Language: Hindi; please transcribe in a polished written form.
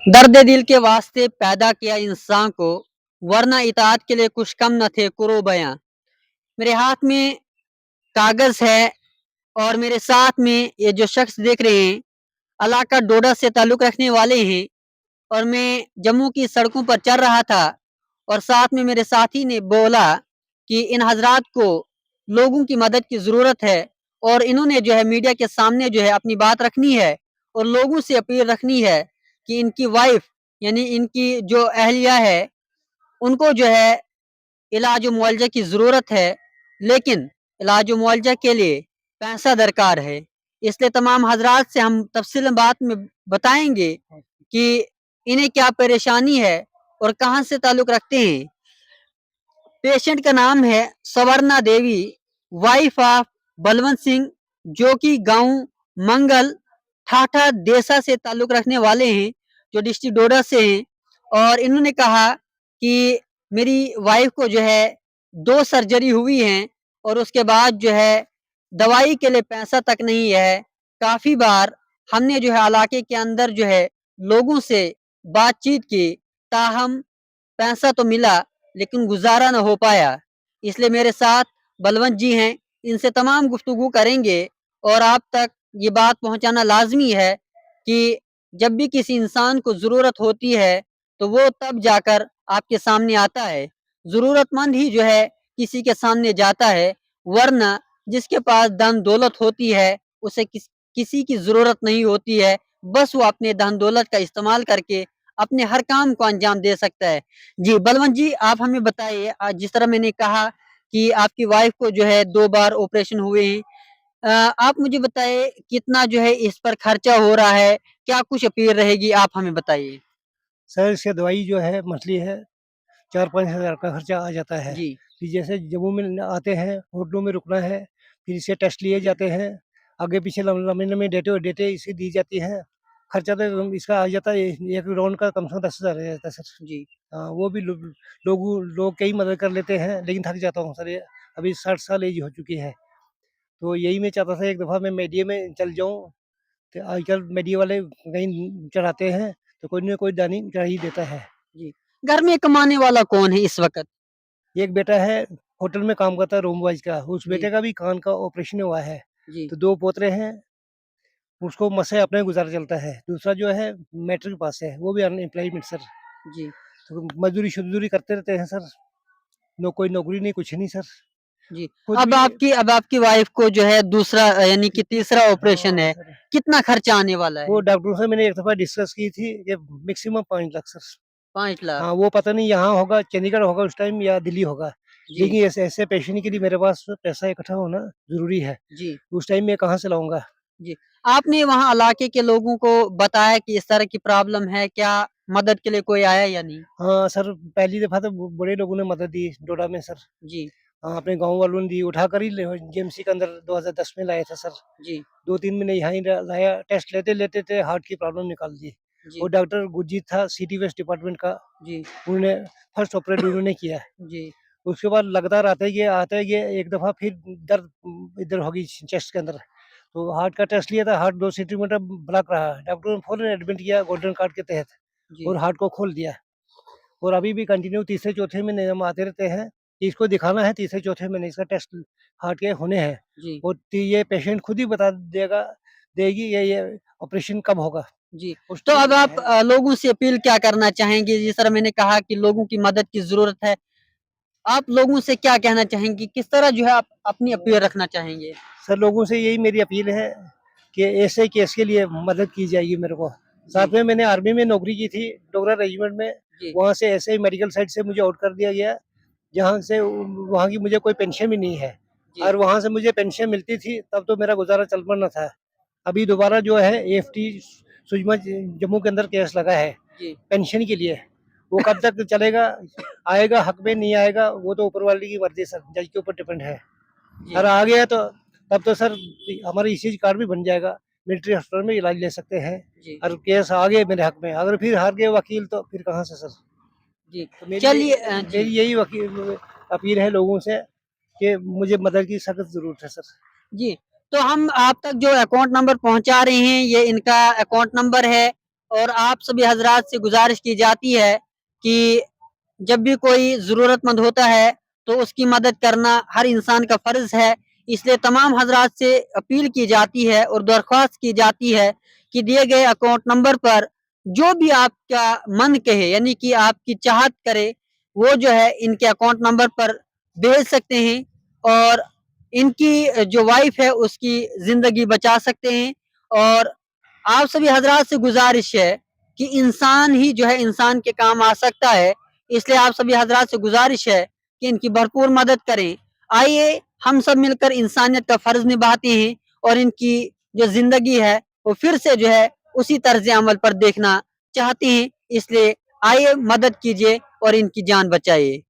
दर्द दिल के वास्ते पैदा किया इंसान को, वरना इताअत के लिए कुछ कम न थे कुरो बयां। मेरे हाथ में कागज है और मेरे साथ में ये जो शख्स देख रहे हैं, इलाका डोडा से ताल्लुक़ रखने वाले हैं और मैं जम्मू की सड़कों पर चल रहा था और साथ में मेरे साथी ने बोला कि इन हज़रात को लोगों की मदद की ज़रूरत है और इन्होंने जो है मीडिया के सामने जो है अपनी बात रखनी है और लोगों से अपील रखनी है कि इनकी वाइफ़ यानी इनकी जो अहलिया है, उनको जो है इलाज व मुआवजा की ज़रूरत है, लेकिन इलाज व मुआवजा के लिए पैसा दरकार है। इसलिए तमाम हज़रात से हम तफ़सीलन बात में बताएँगे कि इन्हें क्या परेशानी है और कहाँ से ताल्लुक़ रखते हैं। पेशेंट का नाम है सवर्णा देवी, वाइफ़ ऑफ बलवंत सिंह, जो कि गाँव मंगल, ठाठा देसा से ताल्लुक़ रखने वाले हैं, जो डिस्ट्रिक्ट डोडा से हैं और इन्होंने कहा कि मेरी वाइफ़ को जो है 2 सर्जरी हुई हैं और उसके बाद जो है दवाई के लिए पैसा तक नहीं है। काफ़ी बार हमने जो है इलाके के अंदर जो है लोगों से बातचीत की, ताहम पैसा तो मिला लेकिन गुज़ारा ना हो पाया। इसलिए मेरे साथ बलवंत जी हैं, इनसे तमाम गुफ्तगू करेंगे और आप तक ये बात पहुँचाना लाज़मी है कि जब भी किसी इंसान को ज़रूरत होती है, तो वो तब जाकर आपके सामने आता है। ज़रूरतमंद ही जो है किसी के सामने जाता है, वरना जिसके पास धन-दौलत होती है, उसे किसी की ज़रूरत नहीं होती है। बस वो अपने धन-दौलत का इस्तेमाल करके अपने हर काम को अंजाम दे सकता है। जी, बलवंत जी आप हमें बताइए जिस तरह मैंने कहा कि आपकी वाइफ़ को जो है 2 बार ऑपरेशन हुए हैं। आप मुझे बताइए कितना जो है इस पर खर्चा हो रहा है? क्या कुछ अपील रहेगी आप हमें बताइए? सर इसकी दवाई जो है मंथली है 4-5 हज़ार का खर्चा आ जाता है। जी, फिर जैसे जम्मू में आते हैं, होटलों में रुकना है, फिर इससे टेस्ट लिए जाते हैं, आगे-पीछे लंबी-लंबी डेटें इसकी दी जाती हैं। खर्चा तो इसका आ जाता है, एक राउंड का कम से कम 10,000 आ जाता है सर। जी, हाँ, वो भी लोग कई मदद कर लेते हैं, लेकिन थक जाता हूँ सर ये, अभी 60 साल एज हो चुकी है। तो यही मैं चाहता था एक दफ़ा मैं मीडिया में चल जाऊँ, तो आजकल मीडिया वाले कहीं चढ़ाते हैं, तो कोई न कोई दानी चढ़ा ही देता है। जी। घर में कमाने वाला कौन है इस वक़्त? एक बेटा है, होटल में काम करता है रूम वाइज़ का, उस जी, बेटे का भी कान का ऑपरेशन हुआ है। जी, तो 2 पोतरे हैं, उसको मस से अपना ही गुज़ारा चलता है। दूसरा जो है मैट्रिक पास है, वो भी अनएम्प्लॉयमेंट सर। जी, तो मज़दूरी शुज़दूरी करते रहते हैं सर, कोई नौकरी नहीं, कुछ नहीं सर। जी। खुद भी अब आपकी वाइफ़ को जो है दूसरा यानी कि तीसरा ऑपरेशन हाँ है, सर, कितना खर्चा आने वाला वो है? डॉक्टरों से मैंने एक दफ़ा डिस्कस की थी कि मैक्सिमम 5 लाख सर। 5 लाख। हाँ, वो पता नहीं यहाँ होगा, चंडीगढ़ होगा उस टाइम या दिल्ली होगा। जी, लेकिन ऐसे ऐसे पेशेंट के लिए मेरे पास पैसा इकट्ठा होना ज़रूरी है। जी। उस टाइम मैं कहाँ से लाऊँगा? जी, आपने वहाँ इलाके के लोगों को बताया कि इस तरह की प्रॉब्लम है, क्या मदद के लिए कोई आया या नहीं? हाँ, सर पहली दफ़ा तो ब बड़े लोगों ने मदद दी डोडा में सर। जी, हाँ, अपने गाँव वालों ने दी, उठाकर ही ले जीएमसी के अंदर 2010 में लाया था सर। जी, 2-3 महीने यहाँ ही र लाया, टेस्ट लेते-लेते थे हार्ट की प्रॉब्लम निकाल दी। वो जी, डॉक्टर गुरजीत था सिटी वेस्ट डिपार्टमेंट का, जी, उन्होंने फर्स्ट ऑपरेट उन्होंने किया। जी, उसके बाद लगातार आते गए एक दफ़ा फिर दर्द इधर हो गई चेस्ट के अंदर। तो हार्ट का टेस्ट लिया था, हार्ट 2 सेंटीमीटर ब्लॉक रहा। डॉक्टर ने फ़ौरन एडमिट किया गोल्डन कार्ड के तहत जी, और हार्ट को खोल दिया। और अभी भी कंटिन्यू तीसरे-चौथे महीने हम आते रहते हैं, कि इसको दिखाना है तीसरे-चौथे महीने इसका टेस्ट हार्ट के होने हैं। जी, और ये पेशेंट खुद ही बता देगी ये ऑपरेशन कब होगा। जी। उस तो टाइम अब ये आप है। लोगों से अपील क्या करना चाहेंगे? जिस तरह मैंने कहा कि लोगों की मदद की ज़रूरत है, आप लोगों से क्या कहना चाहेंगी? किस तरह जो है आप अपनी अपील रखना चाहेंगे? सर लोगों से यही मेरी अपील है कि ऐसे केस के लिए मदद की जाएगी मेरे को। साथ जी, में मैंने आर्मी में नौकरी की थी, डोगरा रेजिमेंट में। जी, वहाँ से ऐसे ही मेडिकल साइड से मुझे आउट कर दिया गया, जहाँ से वहाँ की मुझे कोई पेंशन भी नहीं है। जी, और वहाँ से मुझे पेंशन मिलती थी, तब तो मेरा गुज़ारा चल पड़ना था। अभी दोबारा जो है एएफटी सुजमा जम्मू के अंदर केस लगा है, जी, पेंशन के लिए। वो कब तक चलेगा, आएगा हक में, नहीं आएगा, वो तो ऊपर वाले की मर्ज़ी सर, जज के ऊपर डिपेंड है। जी, अगर आ गया तो तब तो सर हमारा ईसीजी कार्ड भी बन जाएगा, मिलिट्री हॉस्पिटल में इलाज ले सकते हैं। जी, और केस आ गए मेरे हक में, अगर फिर हार गए वकील तो फिर कहाँ से सर? जी। तो चलिए जी। मेरी यही वकील अपील है लोगों से कि मुझे मदद की सख्त ज़रूरत है सर। जी, तो हम आप तक जो अकाउंट नंबर पहुँचा रहे हैं, ये इनका अकाउंट नंबर है और आप सभी हजरात से गुजारिश की जाती है कि जब भी कोई ज़रूरतमंद होता है तो उसकी मदद करना हर इंसान का फ़र्ज़ है। इसलिए तमाम हजरात से अपील की जाती है और दरख्वास्त की जाती है कि दिए गए अकाउंट नंबर पर जो भी आपका मन कहे, यानी कि आपकी चाहत करे, वो जो है इनके अकाउंट नंबर पर भेज सकते हैं और इनकी जो वाइफ है उसकी ज़िंदगी बचा सकते हैं। और आप सभी हजरात से गुजारिश है कि इंसान ही जो है इंसान के काम आ सकता है, इसलिए आप सभी हजरात से गुजारिश है कि इनकी भरपूर मदद करें। आइए हम सब मिलकर इंसानियत का फ़र्ज़ निभाते हैं और इनकी जो ज़िंदगी है वो फिर से जो है उसी तर्ज़ अमल पर देखना चाहते हैं, इसलिए आइए मदद कीजिए और इनकी जान बचाइए।